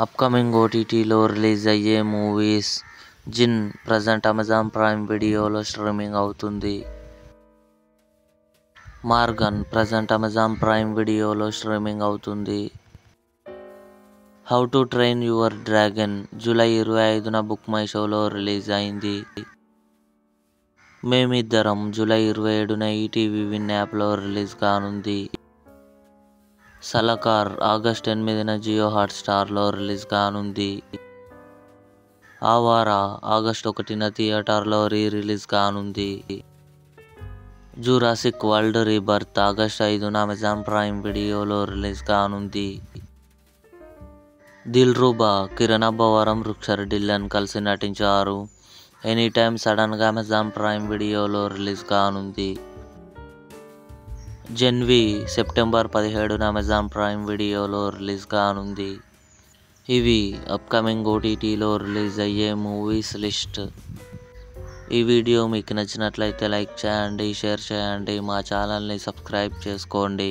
Upcoming ఓటీటీలో release అయ్యే movies. జిన్ ప్రజెంట్ అమెజాన్ ప్రైమ్ వీడియోలో స్ట్రీమింగ్ అవుతుంది. మార్గన్ ప్రజెంట్ అమెజాన్ ప్రైమ్ వీడియోలో స్ట్రీమింగ్ అవుతుంది. How to train your dragon July 25న బుక్ మై షోలో రిలీజ్ అయింది. మేమిద్దరం జూలై 27న ఈటీవీ విన్ యాప్లో రిలీజ్ కానుంది. సలాకార్ ఆగస్ట్ 8న జియో హాట్స్టార్లో రిలీజ్ కానుంది. ఆవారా ఆగస్ట్ 1న థియేటర్లో రిలీజ్ కానుంది. జురాసిక్ వరల్డ్ రీబర్త్ ఆగస్ట్ 5న అమెజాన్ ప్రైమ్ వీడియోలో రిలీజ్ కానుంది. దిల్రుబా కిరణ్ అబ్బవరం, రుక్షర్ ఢిల్లన్ కలిసి నటించారు. ఎనీ టైమ్ సడన్గా అమెజాన్ ప్రైమ్ వీడియోలో రిలీజ్ కానుంది. జెన్వి సెప్టెంబర్ 17న అమెజాన్ ప్రైమ్ వీడియోలో రిలీజ్ కానుంది. ఇవి అప్కమింగ్ ఓటీటీలో రిలీజ్ అయ్యే మూవీస్ లిస్ట్. ఈ వీడియో మీకు నచ్చినట్లయితే లైక్ చేయండి, షేర్ చేయండి, మా ఛానల్ని సబ్స్క్రైబ్ చేసుకోండి.